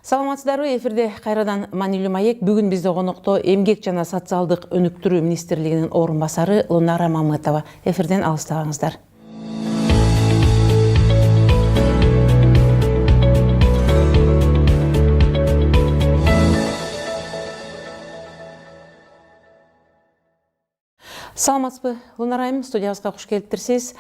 Саламатсыздарбы, эфирде кайрадан Манилүү Маек. Бүгүн бизде конокто эмгек жана социалдык өнүктүрүү министрлигинин орун басары Лунара Мамытова. Эфирден алыстабаңыздар. Саламатсызбы, Лунара айым, студиябызга куш келиптирсиз.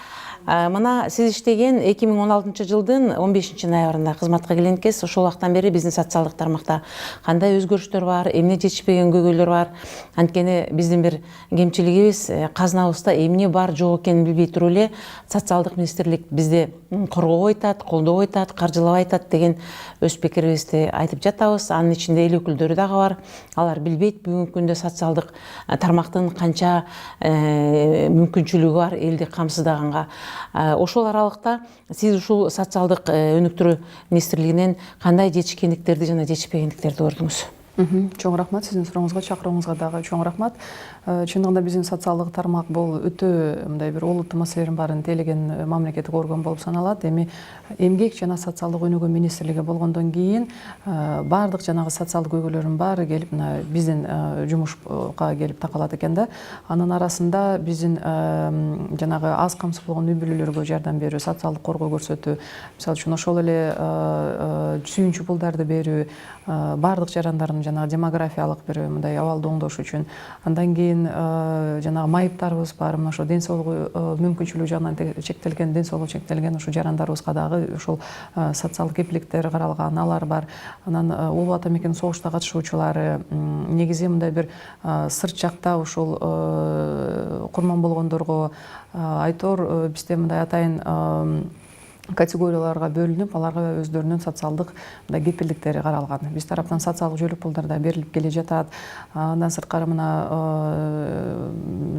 Мына сиз иштеген 2016 жылдын 15 ноябрында кызматка келген экенсиз. Ошол убактан бери биздин социалдык тармакта кандай өзгөрүштөр бар, эмне жетишпеген көйгөйлөр бар? Анткени биздин бир кемчилигибиз казнабызда эмне бар, жок экенин билбей туруп эле социалдык министрлик бизди коргоп айтат, колдоп айтат, каржылап айтат деген өз пикирибизди айтып жатабыз. Анын ичинде эл өкүлдөрү дагы бар. Алар билбейт бүгүнкү күндө социалдык тармактын канча мүмкүнчүлүгү бар элди камсыздаганга. Ошол аралыкта сиз ушул социалдык өнүктүрүү министрлигинен кандай жетишкендиктерди жана жетишпегендиктерди көрдүңүз? Чоң рахмат, сиздин сурооңузга, чакырууңузга дагы чоң рахмат. Чындыгында биздин социалдык тармак бул өтө мындай бир олуттуу маселелердин баарын тейлеген мамлекеттик орган болуп саналат. Эми эмгек жана социалдык өнүгүү министрлиги болгондон кийин баардык жанагы социалдык көйгөйлөрдүн баары келип мына биздин жумушка келип такалат экен да. Анын арасында биздин жанагы аз камсыз болгон үй бүлөлөргө жардам берүү, социалдык коргоо көрсөтүү, мисалы үчүн ошол эле сүйүнчү пулдарды берүү, баардык жарандардын жанагы демографиялык бир мындай абалды оңдош үчүн. Андан кийин жанагы майыптарыбыз бар, мына ошо ден соолугу мүмкүнчүлүгү жагынан чектелген, ден соолугу чектелген ошо жарандарыбызга дагы ошол социалдык кепилдиктер каралган, алар бар. Анан улуу ата мекен согушта катышуучулары, негизи мындай бир сырт жакта ошол курман болгондорго айтор бизде мындай атайын категорияларга бөлүнүп, аларга өздөрүнүн социалдык кепилдиктери каралган. Биз тараптан социалдык жөлөк пулдар да берилип келе жатат. Андан сырткары мына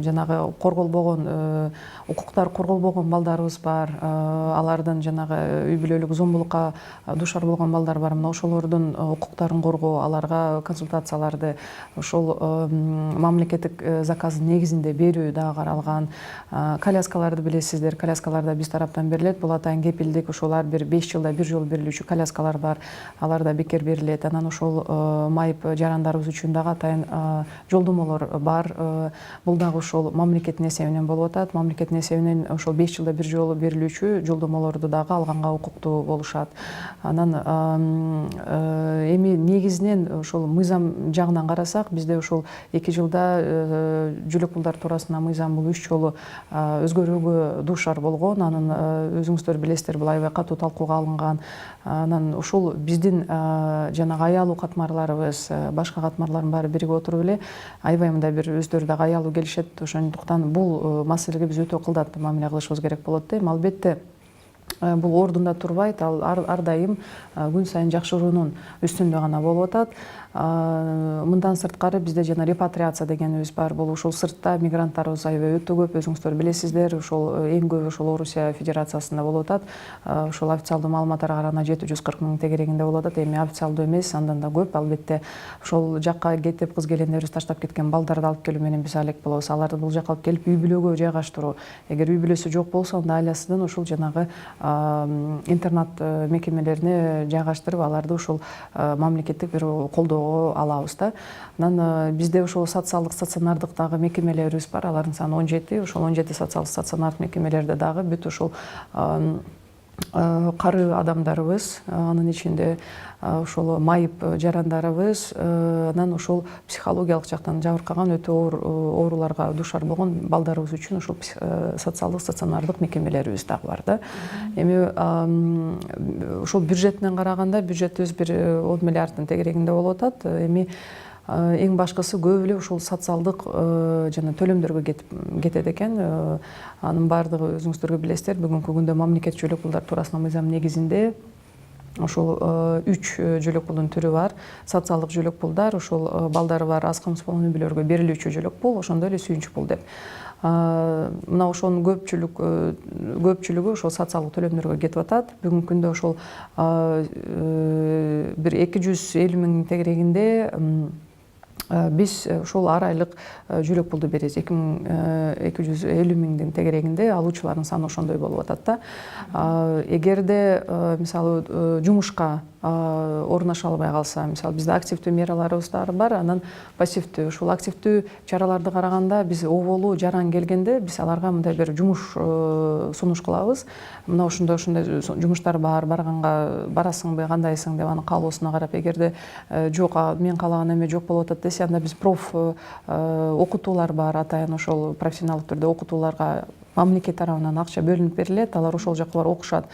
жанагы корголбогон укуктар корголбогон балдарыбыз бар. Алардын жанагы үй бүлөлүк зомбулукка дуушар болгон балдар бар. Мына ошолордун укуктарын коргоо, аларга консультацияларды ошол мамлекеттик заказдын негизинде берүү дагы каралган. Коляскаларды билесиздер, коляскалар да биз тараптан берилет. Бул атайын ошолар бир 5 жылда бир жолу берилүүчү коляскалар бар. Алар да бекер берилет. Анан ошол майып жарандарыбыз үчүн дагы атайын жолдомолор бар. Бул дагы ошол мамлекеттин эсебинен болуп атат. Мамлекеттин эсебинен ошол 5 жылда бир жолу берилүүчү жолдомолорду дагы алганга укуктуу болушат. Анан эми негизинен ошол мыйзам жагынан карасак, бизде ошол 2 жылда жөлөк пулдар туурасында мыйзам бул 3 жолу өзгөрүүгө дуушар болгон. Анын өзүңүздөр билесиздер, бул аябай катуу талкууга алынган. Анан ушул биздин жанагы аялуу катмарларыбыз, башка катмарлардын баары биригип отуруп эле аябай мындай бир өздөрү дагы аялуу келишет. Ошондуктан бул маселеге биз өтө кылдат мамиле кылышыбыз керек болот да. Эми албетте бул ордунда турбайт, ал ар дайым күн сайын жакшыруунун үстүндө гана болуп атат. Мындан сырткары бизде жана репатриация дегенибиз бар. Бул ушул сыртта мигранттарыбыз аябай өтө көп, өзүңүздөр билесиздер. Ошол эң көбү ошол Орусия Федерациясында болуп атат. Ошол официалдуу маалыматтарга караганда 740 000 тегерегинде болуп атат. Эми официалдуу эмес, андан да көп. Албетте ошол жакка кетип кыз келиндерибиз таштап кеткен балдарды алып келүү менен биз алек болобуз. Аларды бул жакка алып келип үй бүлөгө жайгаштыруу. Эгер үй бүлөсү жок болсо, анда айласынан ошол жанагы интернат мекемелерине жайгаштырып, аларды ошол мамлекеттик бир колдоого алабыз да. Анан бизде ошол социалдык стационардык дагы мекемелерибиз бар. Алардын саны 17. Ошол 17 социалдык стационардык мекемелерде дагы бүт ошол кары адамдарыбыз, анын ичинде ошол майып жарандарыбыз, анан ошол психологиялык жактан жабыркаган өтө оор ооруларга дуушар болгон балдарыбыз үчүн ошол социалдык стационардык мекемелерибиз дагы бар да. Эми ошол бюджетинен караганда, бюджетибиз бир 10 миллиарддын тегерегинде болуп атат. Эми эң башкысы көп эле ошол социалдык жана төлөмдөргө кетет экен. Анын баардыгы өзүңүздөргө билесиздер, бүгүнкү күндө мамлекет жөлөк пулдар туурасында мыйзам негизинде ошол 3 жөлөк пулдун түрү бар. Социалдык жөлөк пулдар, ошол балдары бар аз камсыз болгон үй бүлөлөргө берилүүчү жөлөк пул, ошондой эле сүйүнчү пул деп. Мына ошонун көпчүлүгү ошол социалдык төлөмдөргө кетип атат. Бүгүнкү күндө ошол бир 250 000 тегерегинде биз ошол ар айлык жүлөк пулду беребиз. 2250 миңдин тегерегинде алуучулардын саны ошондой болуп атат да. Эгерде мисалы жумушка орноша албай калса, мисалы бизде активдүү мераларыбыз бар, анан пассивдүү. Ушул активдүү чараларды караганда биз оболу жаран келгенде биз аларга мындай бир жумуш сунуш кылабыз. Мына ошондой жумуштар бар, барганга барасыңбы, кандайсың деп анын каалоосуна карап, эгерде жок, мен каалаган эме жок болуп атат десе, анда биз проф окутуулар бар, атайын ошол профессионалдык түрдө окутууларга мамлекет тарабынан акча бөлүнүп берилет, алар ошол жака барып окушат.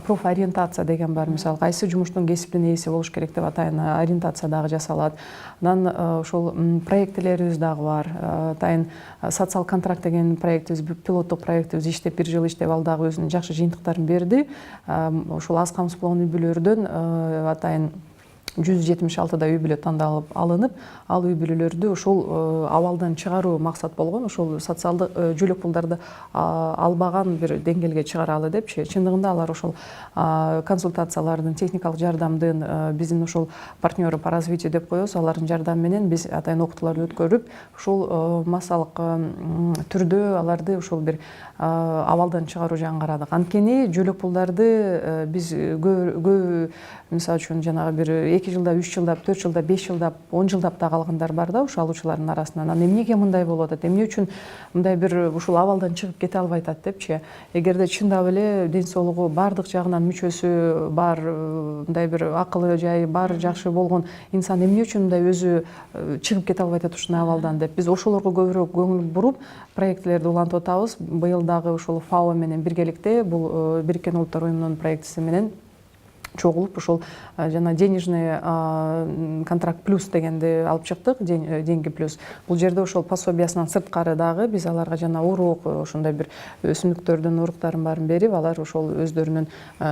Профориентация деген бар, мисалы кайсы жумуштун кесиптин ээси болуш керек деп атайын ориентация дагы жасалат. Анан ошол проектилерибиз дагы бар. Атайын социал контракт деген проектибиз, пилоттук проектибиз иштеп, 1 жыл иштеп, ал дагы өзүнүн жакшы жыйынтыктарын берди. Ошол аз камсыз болгон үй бүлөлөрдөн атайын 176 үй бүлө тандалып алынып, ал үй бүлөлөрдү ошол абалдан чыгаруу максат болгон, ошол социалдык жүлөк пулдарды албаган бир деңгээлге чыгаралы депчи. Чындыгында алар ошол консультациялардын, техникалык жардамдын, биздин ошол партнеры по развитию деп коебуз, алардын жардамы менен биз атайын окутууларды өткөрүп, ошол массалык түрдө аларды ошол бир абалдан чыгаруу жагын карадык. Анткени жүлөк пулдарды биз көп, мисалы үчүн жанагы бир 2 жылдап, 3 жылдап, 4 жылдап, 5 жылдап, 10 жылдап да калгандар бар да, ошол алуучулардын арасынан. Анан эмнеге мындай болуп атат? Эмне үчүн мындай бир ушул абалдан чыгып кете албай атат депчи? Эгерде чындап эле ден соолугу бардык жагынан мүчөсү бар, мындай бир акылы жайы бар, жакшы болгон инсан эмне үчүн мындай өзү чыгып кете албай атат ушундай абалдан деп биз ошолорго көбүрөөк көңүл буруп проектилерди улантып атабыз. Быйыл дагы ошол ФАО менен биргеликте, бул Бириккен Улуттар уюмунун проектиси менен чогулуп ошол жана денежный контракт плюс дегенди алып чыктык, деньги плюс. Бул жерде ошол пособиясынан сырткары дагы биз аларга жана урук, ошондой бир өсүмдүктөрдүн уруктарын баарын берип, алар ошол өздөрүнүн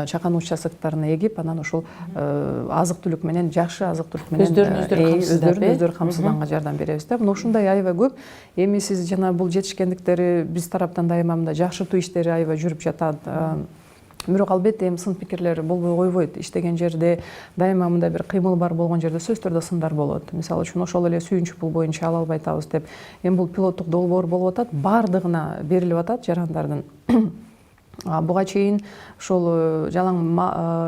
чакан участоктарына эгип, анан ошол азык түлүк менен, жакшы азык түлүк менен өздөрүн камсызданганга жардам беребиз да. Мына ушундай аябай көп. Эми сиз жана бул жетишкендиктери биз тараптан дайыма мындай жакшыртуу иштери аябай жүрүп жатат. Бирок албетте эми сын пикирлер болбой койбойт. Иштеген жерде дайыма мындай бир кыймыл бар болгон жерде сөзсүз түрдө сындар болот. Мисалы үчүн ошол эле сүйүнчү пул боюнча ала албай атабыз деп. Эми бул пилоттук долбоор болуп атат, бардыгына берилип атат жарандардын. Буга чейин ошол жалаң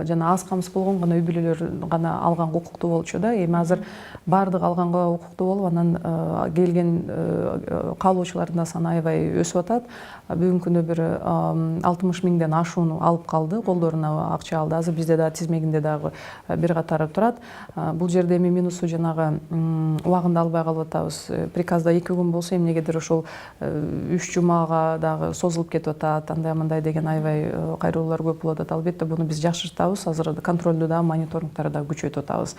жана аз камсыз болгон гана үй бүлөлөр гана алганга укуктуу болчу да. Эми азыр бардык алганга укуктуу болуп, анан келген каалоочулардын саны аябай өсүп атат. Бүгүнкү күндө бир 60 миңден ашууну алып калды, колдоруна акча алды. Азыр бизде да тизмегинде дагы бир катары турат. Бул жерде эми минусу жанагы убагында албай калып атабыз. Приказда 2 күн болсо эмнегедир ошол 3 жумага дагы созулуп кетип атат. Андай деген аябай кайрылуулар көп болуп атат. Албетте буну биз жакшыртабыз. Азыр контролду да, мониторингтарды да күчөтүп атабыз.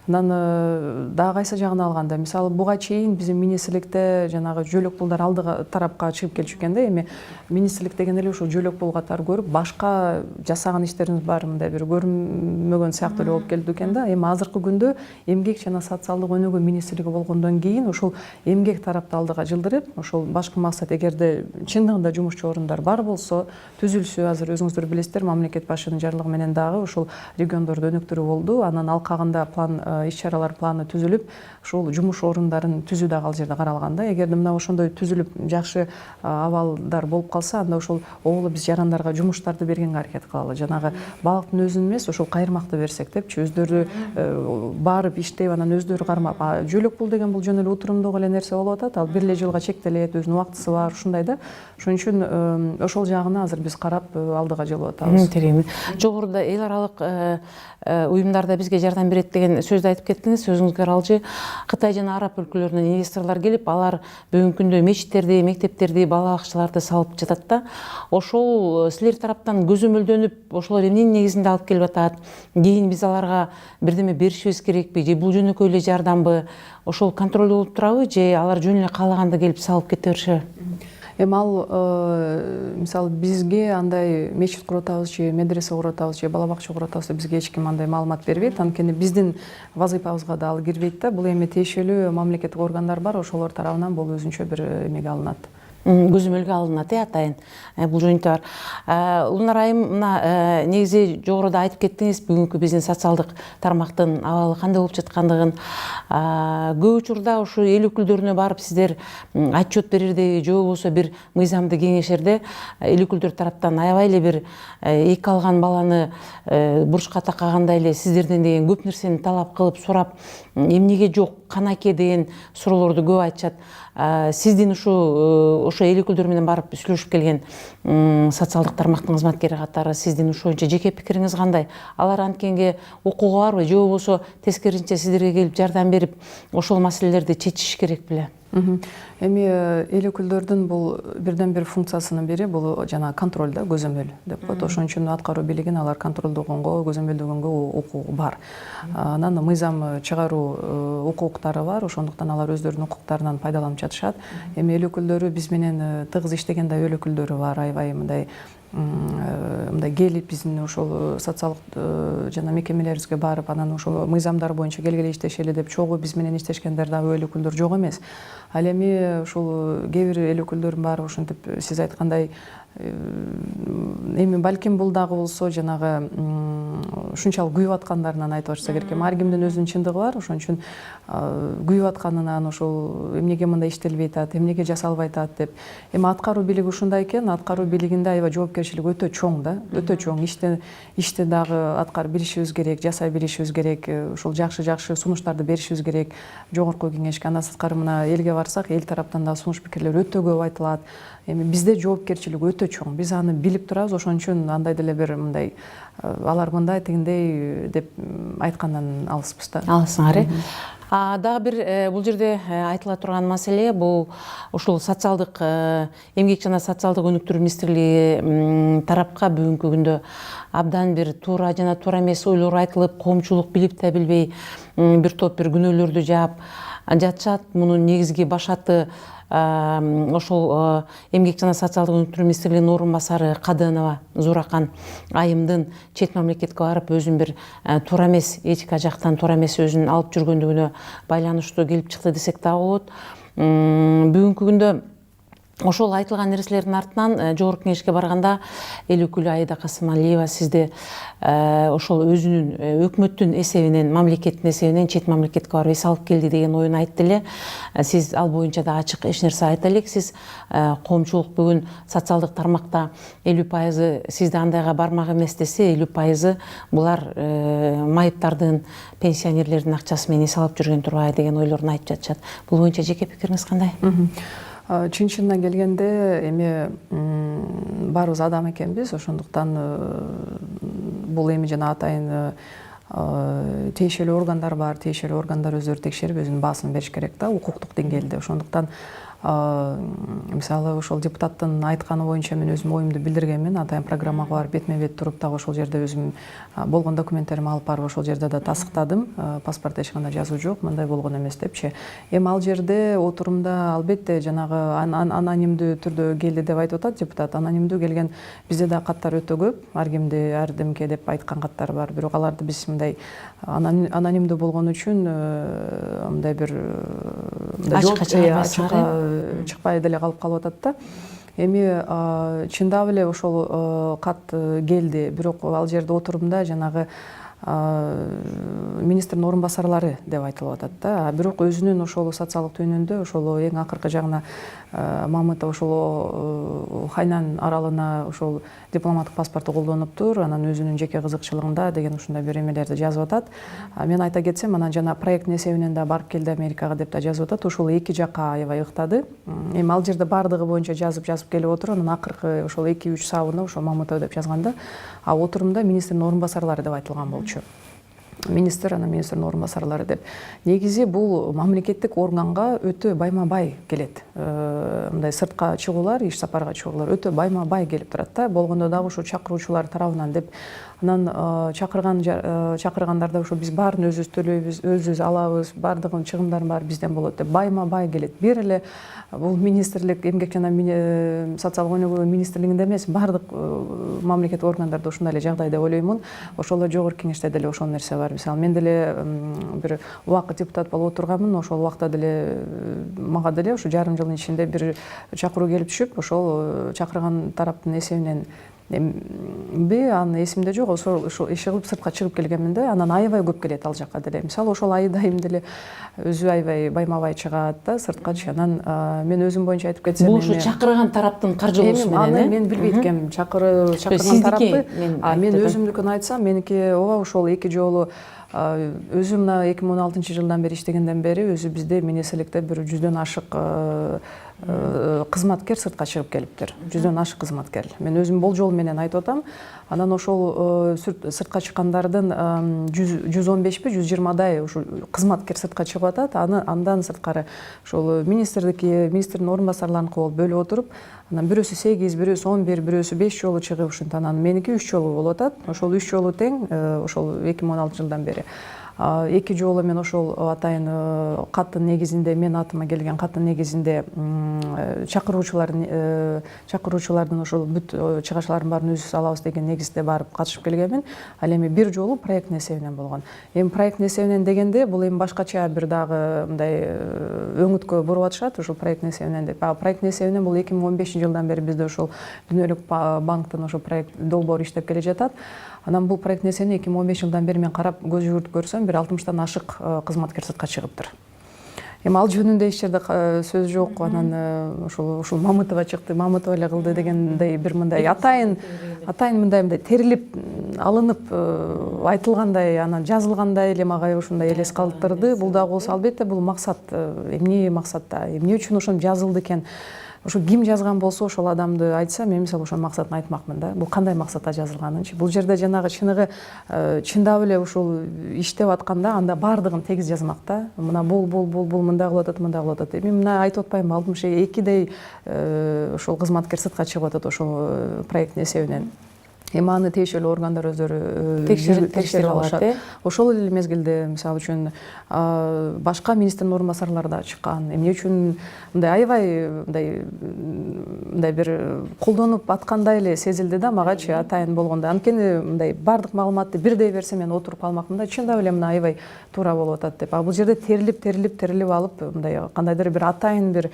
Анан дагы кайсы жагын алганда, мисалы буга чейин биздин министрликте жанагы жөлөк пулдар алдыга тарапка чыгып келчү экен да. Эми министрлик деген эле ушул жөлөк пул катары көрүп, башка жасаган иштерибиз бар, мындай бир көрүнмөгөн сыяктуу эле болуп келди экен да. Эми азыркы күндө эмгек жана социалдык өнүгүү министрлиги болгондон кийин ошол эмгек тарапты алдыга жылдырып, ошол башкы максат, эгерде чындыгында жумушчу орундар бар болсо, түзүлсө, азыр өзүңүздөр билесиздер, мамлекет башчынын жарлыгы менен дагы ошол региондорду өнүктүрүү болду. Анан алкагында план, иш-чаралар планы түзүлүп, ошол жумуш орундарын түзүү дагы ал жерде каралган да. Эгерде мына ошондой түзүлүп, жакшы абалдар болуп калса, анда ошол оболу биз жарандарга жумуштарды бергенге аракет кылалы. Жанагы балыктын өзүн эмес, ошол кайырмакты берсек депчи, өздөрү барып иштеп, анан өздөрү кармап. Жөлөк пул деген бул жөн эле утурумдуу эле нерсе болуп атат. Ал 1 эле жылга чектелет, өзүнүн убактысы бар, ушундай да. Ошон үчүн ошол жагына азыр биз карап алдыга жылып атабыз. Жогоруда эл аралык уюмдарда бизге жардам берет деген сөздү айтып кеттиңиз. Сөзүңүзгө алчы Кытай жана Араб өлкөлөрүнөн инвесторлор келип, алар бүгүнкү күндө мечиттерди, мектептерди, бала бакчаларды салып жатат да. Ошол силер тараптан көзөмөлдөнүп, ошолор эмненин негизинде алып келип атат? Кийин биз аларга бирдеме беришибиз керекпи, же бул жөнөкөй эле жардамбы? Ошол контроль болуп турабы, же алар жөн эле каалаганда келип салып кете беришеби? Эми ал мисалы бизге андай мечит куруп атабыз же медресе куруп атабыз же бала бакча куруп атабыз деп бизге эч ким андай маалымат бербейт. Анткени биздин вазыйпабызга да ал кирбейт да. Бул эми тиешелүү мамлекеттик органдар бар, ошолор тарабынан бул өзүнчө бир эмеге алынат. көзөмөлгө алынат атайын бул жөнүндө бар. Улнар айым, мына негизи жогоруда айтып кеттиңиз бүгүнкү биздин социалдык тармактын абалы кандай болуп жаткандыгын. Көп учурда ушу эл өкүлдөрүнө барып сиздер отчет берерде же болбосо бир мыйзамды кеңешерде эл өкүлдөр тараптан аябай эле бир эки алган баланы бурчка таккагандай эле сиздерден деген көп нерсени талап кылып сурап, эмнеге жок, канаке деген суроолорду көп айтышат. Сиздин ошо эл өкүлдөрү менен барып сүйлөшүп келген социалдык тармактын кызматкери катары сиздин ошо боюнча жеке пикириңиз кандай? Алар анткенге укугу барбы же болбосо тескерисинче сиздерге келип жардам берип ошол маселелерди чечиш керек беле? Эми эл өкүлдөрдүн бул бирден бир функциясынын бири бул жана контроль да, көзөмөл деп коет. Ошон үчүн аткаруу бийлигин алар контролдогонго, көзөмөлдөгөнгө укугу бар. Анан мыйзам чыгаруу укуктары бар, ошондуктан алар өздөрүнүн укуктарынан пайдаланып жатышат. Эми эл өкүлдөрү биз менен тыгыз иштеген да эл өкүлдөрү бар, аябай мындай келип биздин ошол социалдык жана мекемелерибизге барып, анан ошол мыйзамдар боюнча келгиле иштешели деп чогуу биз менен иштешкендер дагы эл өкүлдөр жок эмес. Ал эми ушул кээ бир эл өкүлдөрүн барып ушинтип сиз айткандай эми балким бул дагы болсо жанагы ушунчалык күйүп аткандарынан айтып атышса керек. Ар кимдин өзүнүн чындыгы бар, ошон үчүн күйүп атканынан ошол эмнеге мындай иштелбей атат, эмнеге жасалбай атат деп. Эми аткаруу бийлиги ушундай экен, аткаруу бийлигинде аябай жоопкерчилик өтө чоң да, өтө чоң. Ишти дагы аткарып билишибиз керек, жасай билишибиз керек, ошол жакшы сунуштарды беришибиз керек жогорку кеңешке. Андан сырткары мына элге барсак, эл тараптан да сунуш пикирлер өтө көп айтылат. Эми бизде жоопкерчилик өтө чоң. Биз аны билип турабыз, ошон үчүн андай деле бир мындай алар мындай тигиндей деп айткандан алыспыз да. Алысыңар. Дагы бир бул жерде айтыла турган маселе бул ушул социалдык эмгек жана социалдык өнүктүрүү министрлиги тарапка бүгүнкү күндө абдан бир туура жана туура эмес ойлор айтылып, коомчулук билип да билбей бир топ бир күнөөлөрдү жаап жатышат. Мунун негизги башаты ошол эмгек жана социалдык өнүктүрүү министрлигинин орун басары Кадынова Зууракан айымдын чет мамлекетке барып өзүн бир туура эмес, этика жактан туура эмес өзүн алып жүргөндүгүнө байланыштуу келип чыкты десек дагы болот. Бүгүнкү күндө ошол айтылган нерселердин артынан жогорку кеңешке барганда эл өкүлү Аида Касымалиева сизди ошол өзүнүн өкмөттүн эсебинен, мамлекеттин эсебинен чет мамлекетке барып эс алып келди деген оюн айтты эле. Сиз ал боюнча да ачык эч нерсе айта элек. Сиз коомчулук бүгүн социалдык тармакта 50% сизди андайга бармак эмес десе, 50% булар майыптардын, пенсионерлердин акчасы менен эс алып жүргөн турбайбы деген ойлорун айтып жатышат. Бул боюнча жеке пикириңиз кандай? Чын-чынына келгенде эми баарыбыз адам экенбиз, ошондуктан бул эми жана атайын тиешелүү органдар бар, тиешелүү органдар өздөрү текшерип өзүнүн баасын бериш керек да, укуктук деңгээлде. Ошондуктан мисалы ошол депутаттын айтканы боюнча мен өзүм оюмду билдиргенмин. Атайын программага барып бетме-бет туруп дагы ошол жерде өзүм болгон документтеримди алып барып ошол жерде да тастыктадым. Паспортто эч кандай жазуу жок, мындай болгон эмес депчи. Эми ал жерде отурумда албетте жанагы анонимдүү түрдө келди деп айтып атат депутат. Анонимдүү келген бизде да каттар өтө көп. Ар кимди ар демке деп айткан каттар бар. Бирок аларды биз мындай анонимдүү болгон үчүн мындай бир чыкпай деле калып атат да. Эми чындап эле ошол кат келди, бирок ал жерде отурумда жанагы министрдин орун басарлары деп айтылып атат да. Бирок өзүнүн ошол социалдык түйүнүндө ошол эң акыркы жагына Мамытов ошол Хайнан аралына ошол дипломаттык паспорту колдонуптур, анан өзүнүн жеке кызыкчылыгында деген ушундай бир эмелерди жазып атат. Мен айта кетсем, анан жана проекттин эсебинен да барып келди Америкага деп да жазып атат. Ошол эки жакка аябай ыктады. Эми ал жерде бардыгы боюнча жазып келип отуруп, анан акыркы ошол 2-3 сабына ошол Мамытов деп жазганда, а отурумда министрдин орун басарлары деп айтылган болчу. Министр, анан министрдин орун басарлары деп. Негизи бул мамлекеттик органга өтө байма-бай келет. Мындай сыртка чыгуулар, иш сапарга чыгуулар өтө байма-бай келип турат да. Болгондо дагы ушу чакыруучулар тарабынан деп Анан чакыргандарда ошо биз баарын өзүбүз төлөйбүз, өзүбүз алабыз, баардыгын чыгымдарын баары бизден болот деп байма бай келет. Бир эле бул министрлик, эмгек жана социалдык өнүгүү министрлигинде эмес, баардык мамлекеттик органдарда ушундай эле жагдай деп ойлоймун. Ошол эле жогорку кеңеште деле ошол нерсе бар. Мисалы мен деле бир убакыт депутат болуп отурганмын. Ошол убакта деле мага деле ушу жарым жылдын ичинде бир чакыруу келип түшүп, ошол чакырган тараптын эсебинен анын эсимде жок, ошол иши кылып сыртка чыгып келгенмин да. Анан аябай көп келет ал жака деле. Мисалы ошол айдайым деле өзү аябай байма бай чыгат да сырткачы. Анан мен өзүм боюнча айтып кетсем, бул ушу чакырган тараптын каржылоосу менен аны мен билбейт экенмин. Чакырган тарапты мен өзүмдүкүн айтсам, меники ооба ошол 2 жолу өзүм мына 2016 жылдан бери иштегенден бери өзү бизде министрликте бир 100дөн ашык кызматкер сыртка чыгып келиптир. 100дөн ашык кызматкер. Мен өзүм болжол менен айтып атам. Анан ошол сыртка чыккандардын 115 120дай ушу кызматкер сыртка чыгып атат. Андан сырткары ошол министрдин орун басарларыныкы болуп бөлүп отуруп, анан бирөөсү 8, бирөөсү 11, бирөөсү 5 жолу чыгып ушинтип, анан меники 3 жолу болуп атат. Ошол 3 жолу тең ошол 2016 жылдан бери. 2 жолу мен ошол атайын каттын негизинде, мен атыма келген каттын негизинде чакыруучулардын ошол бүт чыгышларын баарын өзүбүз алабыз деген негизде барып катышып келгенмин. Ал эми 1 жолу проекттин эсебинен болгон. Эми проекттин эсебинен дегенде бул эми башкача бир дагы мындай өңүткө буруп атышат, ошол проекттин эсебинен деп. Проекттин эсебинен бул 2015 жылдан бери бизде ошол Дүйнөлүк банктын ошол проект долбоору иштеп келе жатат. Анан бул проекттин эсебинен 2015 жылдан бери мен карап көз жүгүртүп көрсөм, бир 60тан ашык кызматкер сыртка чыгыптыр. Эми ал жөнүндө эч жерде сөз жок. Анан ушул Мамытова чыкты, Мамытова эле кылды дегендей бир мындай атайын мындай терилип алынып айтылгандай, анан жазылгандай эле мага ушундай элес калтырды. Бул дагы болсо албетте бул максат, эмне максатта, эмне үчүн ошону жазылды экен. Ошо ким жазган болсо ошол адамды айтса, мен мисалы ошол максатын айтмакмын да. Бул кандай максатта жазылганынчы. Бул жерде жанагы чыныгы чындап эле ушул иштеп атканда анда баардыгын тегиз жазмак да. Мына бул мындай кылып атат, мындай кылып атат. Эми мына айтып атпаймынбы, 62дей ошол кызматкер сыртка чыгып атат ошол проекттин эсебинен. Эми аны тиешелүү органдар өздөрү текшерип алышат. Ошол эле мезгилде мисалы үчүн башка министрдин орун басарлары да чыккан. Эмне үчүн мындай аябай мындай бир колдонуп аткандай эле сезилди да магачы атайын болгондо. Анткени мындай баардык маалыматты бирдей берсе мен отуруп калмакмын да, чындап эле мына аябай туура болуп атат деп. Бул жерде терилип алып мындай кандайдыр бир атайын бир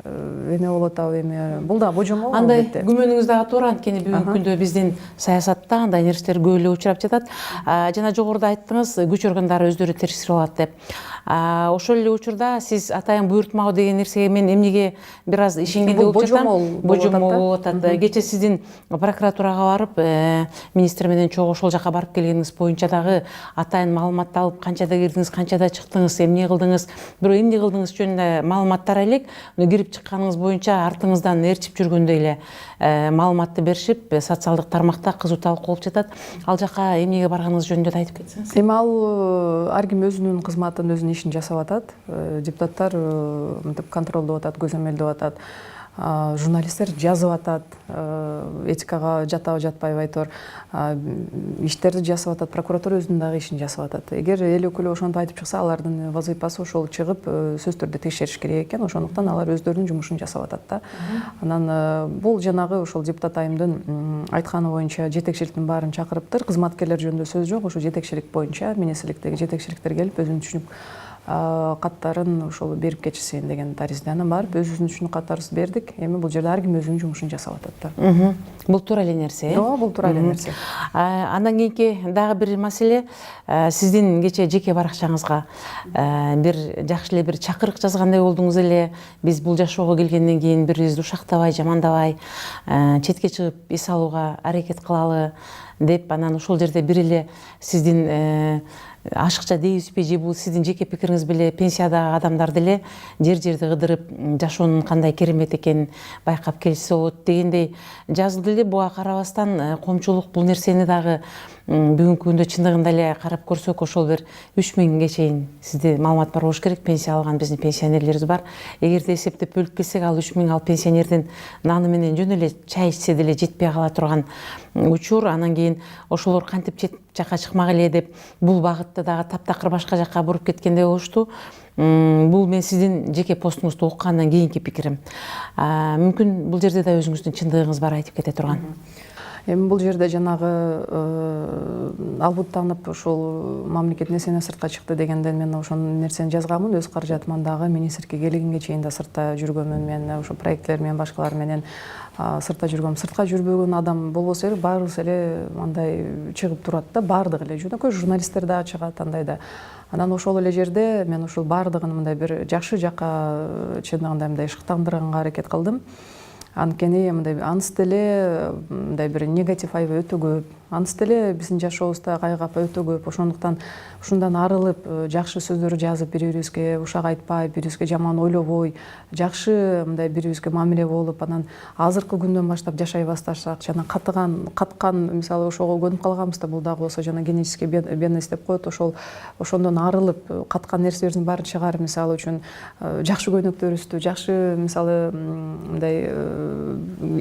эме болуп атабы эми. Бул да божомол. Андай күмөнүңүз дагы туура, анткени бүгүнкү күндө биздин саясатта андай нерселер көп эле учурап жатат. Жана жогоруда айттыңыз, күч органдары өздөрү текшерип алат деп. Ошол эле учурда сиз атайын буйртмау деген нерсеге мен эмнеге бир аз ишенгендей болуп жатам. Божомол болуп атат. Кече сиздин прокуратурага барып, министр менен чогуу ошол жака барып келгениңиз боюнча дагы атайын маалымат алып, канчада кирдиңиз, канчада чыктыңыз, эмне кылдыңыз, бирок эмне кылдыңыз жөнүндө маалыматтар элек. Кирип чыкканыңыз боюнча артыңыздан ээрчип жүргөндөй эле маалыматты беришип, социалдык тармакта кызуу талкуу болуп жатат. Ал жака эмнеге барганыңыз жөнүндө да айтып кетсеңиз. Эми ал ар ким өзүнүн кызматын, өзүнүн ишин жасап атат. Депутаттар мынтип контролдоп атат, көзөмөлдөп атат. Журналисттер жазып атат, этикага жатабы жатпайбы айтор, иштерди жасап атат, прокуратура өзүнүн дагы ишин жасап атат. Эгер эл өкүлү ошентип айтып чыкса, алардын вазыйпасы ошол чыгып сөзсүз түрдө текшериш керек экен. Ошондуктан алар өздөрүнүн жумушун жасап атат да. Анан бул жанагы ошол депутат айымдын айтканы боюнча жетекчиликтин баарын чакырыптыр. Кызматкерлер жөнүндө сөз жок. Ошо жетекчилик боюнча министрликтеги жетекчиликтер келип өзүнүн түшүнүк каттарын ошол берип кетишсин деген таризде. Анан барып өзүбүздүн түшүнүк каттарыбызды бердик. Эми бул жерде ар ким өзүнүн жумушун жасап атат да. Бул туура эле нерсе. Ооба, бул туура эле нерсе. Андан кийинки дагы бир маселе, сиздин кече жеке баракчаңызга бир жакшы эле бир чакырык жазгандай болдуңуз эле. Биз бул жашоого келгенден кийин бири бирибизди ушактабай, жамандабай, четке чыгып эс алууга аракет кылалы деп, анан ошол жерде бир эле сиздин ашыкча дейбизби же бул сиздин жеке пикириңиз беле пенсиядагы адамдар деле жерди кыдырып жашоонун кандай керемет экенин байкап келсе болот дегендей жазылды эле. Буга карабастан коомчулук бул нерсени дагы бүгүнкү күндө чындыгында эле карап көрсөк ошол бир 3000ге чейин сизде маалымат бар болуш керек пенсия алган биздин пенсионерлерибиз бар. Эгерде эсептеп бөлүп келсек ал 3000 ал пенсионердин наны менен жөн эле чай ичсе деле жетпей кала турган учур. Анан кийин ошолор кантип чет жака чыкмак эле деп бул багытты дагы таптакыр башка жака буруп кеткендей болушту. Бул мен сиздин жеке постуңузду окугандан кийинки пикирим. Мүмкүн бул жерде да өзүңүздүн чындыгыңыз бар айтып кете турган. Эми бул жерде жанагы албуттанып ошол мамлекет нерсени сыртка чыкты дегенден мен ошол нерсени жазганмын. Өз каражатыман дагы министрге келгенге чейин да сыртта жүргөнмүн. Мен ошо проекттер менен башкалар менен сыртта жүргөм. Сыртка жүрбөгөн адам болбосо эле баарыбыз эле андай чыгып турат да, баардык эле жөнөкөй журналисттер дагы чыгат андай да. Анан ошол эле жерде мен ушул баардыгын мындай бир жакшы жакка чындыгында мындай шыктандырганга аракет кылдым. Анткени мындай аныс деле мындай бир негатив аябай өтө көп. Аныс деле биздин жашообузда кайгы өтө көп. Ошондуктан ушундан арылып жакшы сөздөр жазып бири-бирибизге ушак айтпай, бири-бирибизге жаман ойлобой, жакшы мындай бири-бирибизге мамиле болуп, анан азыркы күндөн баштап жашай баштасак, жана каткан мисалы ошого көнүп калганбызда, бул дагы болсо жана генетический бедность деп коет, ошондон арылып каткан нерселердин баарын чыгарып, мисалы үчүн жакшы көйнөктөрүбүздү, жакшы мисалы мындай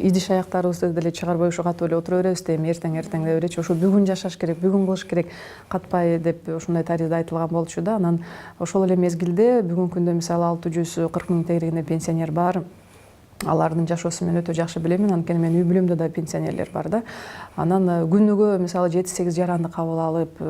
идиш аяктарыбызды деле чыгарбай ушу катып эле отура беребиз да, эми эртең деп элечи ошо бүгүн жашаш керек, бүгүн кылыш керек, катпай деп ушундай таризде айтылган болчу да. Анан ошол эле мезгилде бүгүнкү күндө мисалы 640 000 тегерегинде пенсионер бар. Алардын жашоосу мен өтө жакшы билемин, анткени менин үй бүлөмдө да пенсионерлер бар да. Анан күнүгө мисалы 7-8 жаранды кабыл алып,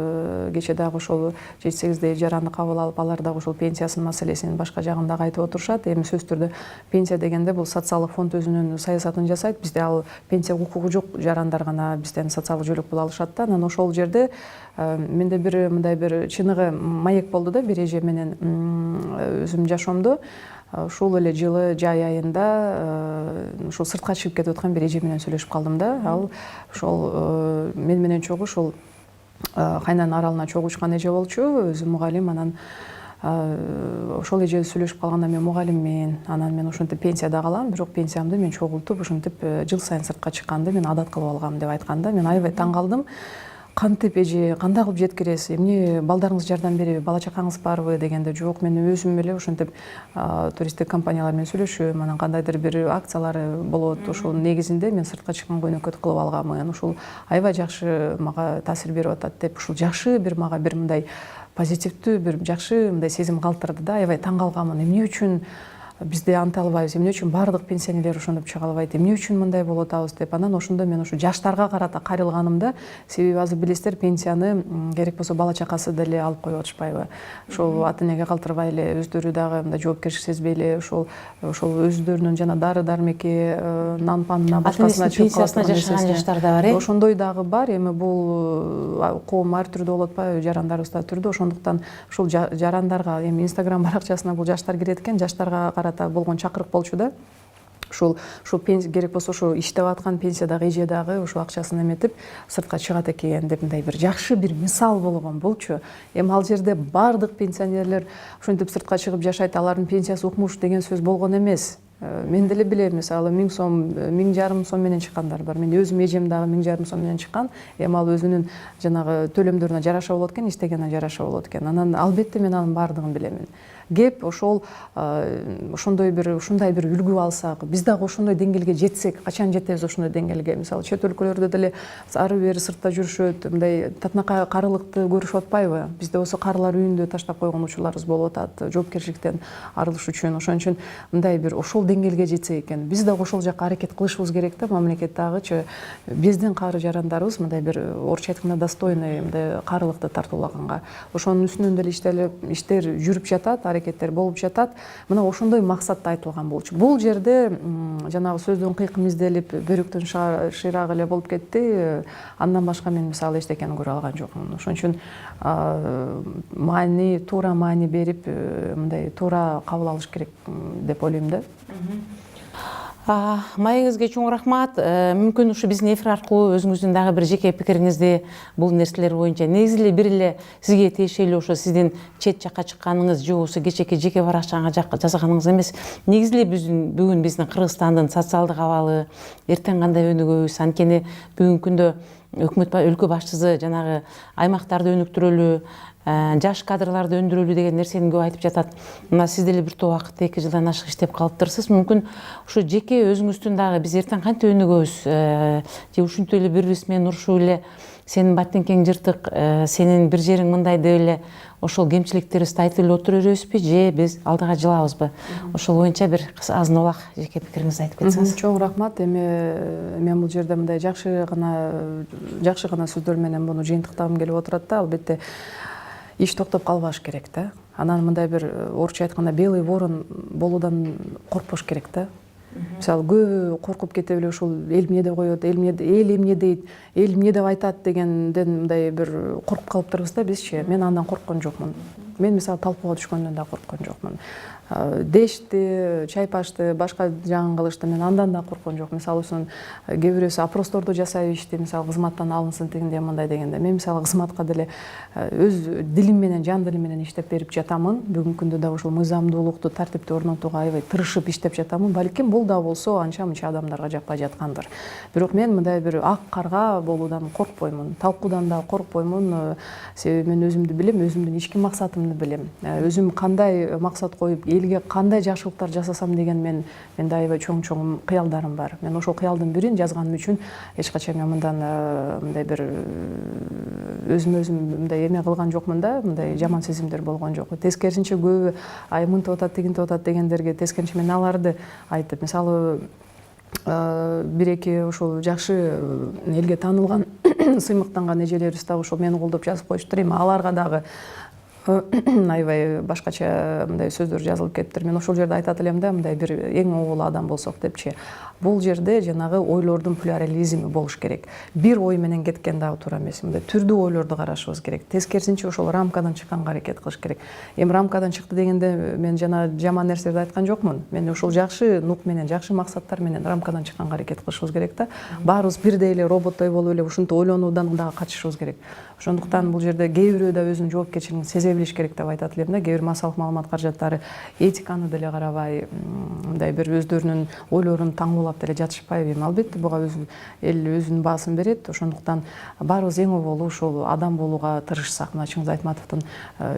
кече дагы ошол 7-8 жаранды кабыл алып, алар дагы ошол пенсиясынын маселесин башка жагын дагы айтып отурушат. Эми сөзсүз түрдө пенсия дегенде бул социалдык фонд өзүнүн саясатын жасайт. Бизде ал пенсия укугу жок жарандар гана бизден социалдык жөлөк пул алышат да. Анан ошол жерде менде бир мындай бир чыныгы маек болду да, бир эже менен өзүмдүн жашоомдо. Ушул эле жылы жай айында ушул сыртка чыгып кетип аткан бир эже менен сүйлөшүп калдым да. Ал ошол мен менен чогуу ушул Кайнан аралына чогуу учкан эже болчу, өзү мугалим. Анан ошол эже сүйлөшүп калганда мен мугалиммин, анан мен ошентип пенсияда калам, бирок пенсиямды мен чогултуп ушинтип жыл сайын сыртка чыкканды мен адат кылып алгам деп айтканда, мен аябай таң калдым. Кантип эже, кандай кылып жеткиресиз, эмне балдарыңыз жардам береби, бала чакаңыз барбы дегенде, жок, мен өзүм эле ушинтип туристтик компаниялар менен сүйлөшөм, анан кандайдыр бир акциялары болот, ошол негизинде мен сыртка чыккан көйнөкөт кылып алгамын. Ушул аябай жакшы мага таасир берип атат деп, ушул жакшы бир мага бир мындай позитивдүү бир жакшы мындай сезим калтырды да. Аябай таң калганмын, эмне үчүн бизде анта албайбыз, эмне үчүн баардык пенсионерлер ошондоп чыга албайт, эмне үчүн мындай болуп атабыз деп. Анан ошондо мен ушу жаштарга карата кайрылганымда, себеби азыр билесиздер, пенсияны керек болсо бала чакасы деле алып коюп атышпайбы. Ошол ата энеге калтырбай эле, өздөрү дагы мындай жоопкерчилик сезбей эле ошол өздөрүнүн жана дары дармекке, нан панына, башкасына чыгып пенсиясына жашаган жаштар да бар. Ошондой дагы бар. Эми бул коом ар түрдүү болуп атпайбы, жарандарыбыз да түрдүү. Ошондуктан ушул жарандарга, эми Инстаграм баракчасына бул жаштар кирет экен, жаштарга болгон чакырык болчу да. Ушул керек болсо ошо иштеп аткан пенсиядагы эже дагы ошо акчасын эметип сыртка чыгат экен деп, мындай бир жакшы бир мисал болгон болчу. Эми ал жерде баардык пенсионерлер ошентип сыртка чыгып жашайт, алардын пенсиясы укмуш деген сөз болгон эмес. Мен деле билем, мисалы 1000 сом, 1500 сом менен чыккандар бар. Мен өзүм эжем дагы 1500 сом менен чыккан. Эми ал өзүнүн жанагы төлөмдөрүнө жараша болот экен, иштегенине жараша болот экен. Анан албетте мен анын баардыгын билемин. Кеп ошол ушундай бир үлгү алсак, биз дагы ошондой деңгээлге жетсек, качан жетебиз ошондой деңгээлге? Мисалы чет өлкөлөрдө деле ары бери сыртта жүрүшөт, мындай татынакай карылыкты көрүшүп атпайбы? Бизде болсо карылар үйүндө таштап койгон учурларыбыз болуп атат, жоопкерчиликтен арылыш үчүн. Ошон үчүн мындай бир ошол деңгээлге жетсек экен. Биз дагы ошол жакка аракет кылышыбыз керек да, мамлекет дагычы. Биздин кары жарандарыбыз мындай бир орусча айтканда достойный мындай карылыкты тартуулаганга. Ошонун үстүнөн деле иштер жүрүп жатат, аракеттер болуп жатат. Мына ошондой максатта айтылган болчу. Бул жерде жанагы сөздөн кыйк мизделип, бөрүктөн шыйрак эле болуп кетти. Андан башка мен мисалы эчтекени көрө алган жокмун. Ошон үчүн туура маани берип, мындай туура кабыл алыш керек деп ойлойм да. Майыңызга чоң рахмат. Мүмкүн ушу биздин эфир аркылуу өзүңүздүн дагы бир жеке пикириңизди бул нерселер боюнча негизи эле бир эле сизге тиешелүү ошо сиздин чет жакка чыкканыңыз же болбосо кечээки жеке баракчаңа жасаганыңыз эмес, негизи эле бүгүн биздин Кыргызстандын социалдык абалы, эртең кандай өнүгөбүз, анткени бүгүнкү күндө өкмөт өлкө башчысы жанагы аймактарды өнүктүрөлү, жаш кадрларды өндүрөлү деген нерсени көп айтып жатат. Мына сиз деле бир топ убакыт 2 жылдан ашык иштеп калыптырсыз. Мүмкүн ушу жеке өзүңүздүн дагы биз эртең кантип өнүгөбүз, же ушинтип эле бири бирибиз менен урушуп эле сенин баттиңкең жыртык, сенин бир жериң мындай деп эле ошол кемчиликтерибизди айтып эле отура беребизби, же биз алдыга жылабызбы? Ошол боюнча бир азын улак жеке пикириңизди айтып кетсеңиз. Чоң рахмат. Эми мен бул жерде мындай жакшы гана сөздөр менен муну жыйынтыктагым келип отурат да. Албетте иш токтоп калбаш керек да. Анан мындай бир орусча айтканда белый ворон болуудан коркпош керек да. Мисалы көбү коркуп кете эле ушул эл эмне деп коет, эл эмне дейт, эл эмне деп айтат дегенден мындай бир коркуп калыптырбыз да бизчи. Мен андан корккон жокмун. Мен мисалы талкууга түшкөндөн да корккон жокмун. Дешти, чайпашты, башка жагын кылышты, мен андан да корккон жок. Мисалы үчүн кээ бирөөсү опросторду жасай ишти, мисалы кызматтан алынсын тигиндей мындай дегенде. Мен мисалы кызматка деле өз дилим менен, жан дилим менен иштеп берип жатамын. Бүгүнкү күндө да ушул мыйзамдуулукту, тартипти орнотууга аябай тырышып иштеп жатамын. Балким бул да болсо анча-мынча адамдарга жакпай жаткандыр. Бирок мен мындай бир ак карга болуудан коркпоймун, талкуудан да коркпоймун. Себеби мен өзүмдү билем, өзүмдүн ички максатымды билем. Өзүм кандай максат коюп, элге кандай жакшылыктар жасасам деген менде аябай чоң кыялдарым бар. Мен ошол кыялдын бирин жазганым үчүн эч качан мен мындан мындай бир өзүм мындай эме кылган жокмун да, мындай жаман сезимдер болгон жок. Тескерисинче көбү мынтип атат, тигинтип атат дегендерге тескерисинче мен аларды айтып, мисалы бир-эки ушул жакшы элге таанылган сыймыктанган эжелерибиз дагы ошол мени колдоп жазып коюштур. Эми аларга дагы аябай башкача мындай сөздөр жазылып кетиптир. Мен ошол жерде айтат элем да, мындай бир эң оңол адам болсок депчи. Бул жерде жанагы ойлордун плюрализми болуш керек. Бир ой менен кеткен дагы туура эмес. Мындай түрдүү ойлорду карашыбыз керек. Тескерисинче ошол рамкадан чыкканга аракет кылыш керек. Эми рамкадан чыкты дегенде мен жана жаман нерселерди айткан жокмун. Мен ошол жакшы нук менен, жакшы максаттар менен рамкадан чыкканга аракет кылышыбыз керек да. Баарыбыз бирдей эле роботтой болуп эле ушинтип ойлонуудан дагы качышыбыз керек. Ошондуктан бул жерде кээ бирөө да өзүнүн жоопкерчилигин сезе билиш керек деп айтат элем да. Кээ бир массалык маалымат каражаттары этиканы деле карабай, мындай бир өздөрүнүн ойлорун таңуулап деле жатышпайбы. Эми албетте буга эл өзүнүн баасын берет. Ошондуктан баарыбыз эң оболу ушул адам болууга тырышсак. Мына Чыңгыз Айтматовдун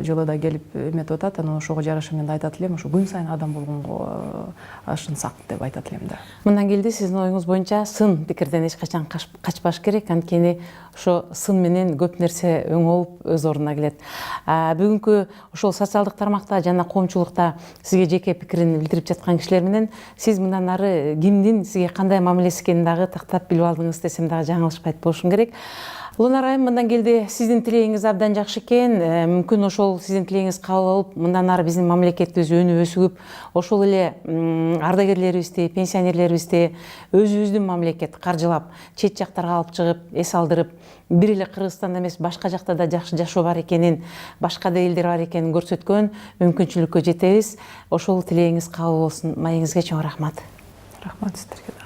жылы да келип эметип атат. Анан ошого жараша мен да айтат элем, ушу күн сайын адам болгонго ашынсак деп айтат элем да. Мындан келди сиздин оюңуз боюнча сын пикирден эч качан качпаш керек, анткени ошо сын менен көп нерсе өң болуп өз ордуна келет. Бүгүнкү ошол социалдык тармакта жана коомчулукта сизге жеке пикирин билдирип жаткан кишилер менен сиз мындан ары кимдин сизге кандай мамилеси экенин дагы тактап билип алдыңыз десем дагы жаңылышпайт болушум керек. Лунар айым, мындан келди сиздин тилегиңиз абдан жакшы экен. Мүмкүн ошол сиздин тилегиңиз кабыл алып, мындан ары биздин мамлекетибиз өнүп өсүп, ошол эле ардагерлерибизди, пенсионерлерибизди өзүбүздүн мамлекет каржылап, чет жактарга алып чыгып, эс алдырып, бир эле Кыргызстанда эмес, башка жакта да жакшы жашоо бар экенин, башка да элдер бар экенин көрсөткөн мүмкүнчүлүккө жетебиз. Ошол тилегиңиз кабыл болсун. Маегиңизге чоң рахмат. Рахмат сиздерге да.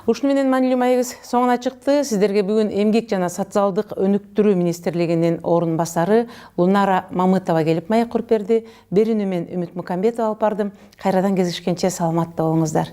Ушуну менен маанилүү маегибиз соңуна чыкты. Сиздерге бүгүн эмгек жана социалдык өнүктүрүү министрлигинин орун басары Лунара Мамытова келип маек куруп берди. Берүүнү мен Үмүт Мукамбетова алып бардым. Кайрадан кездешкенче саламатта болуңуздар.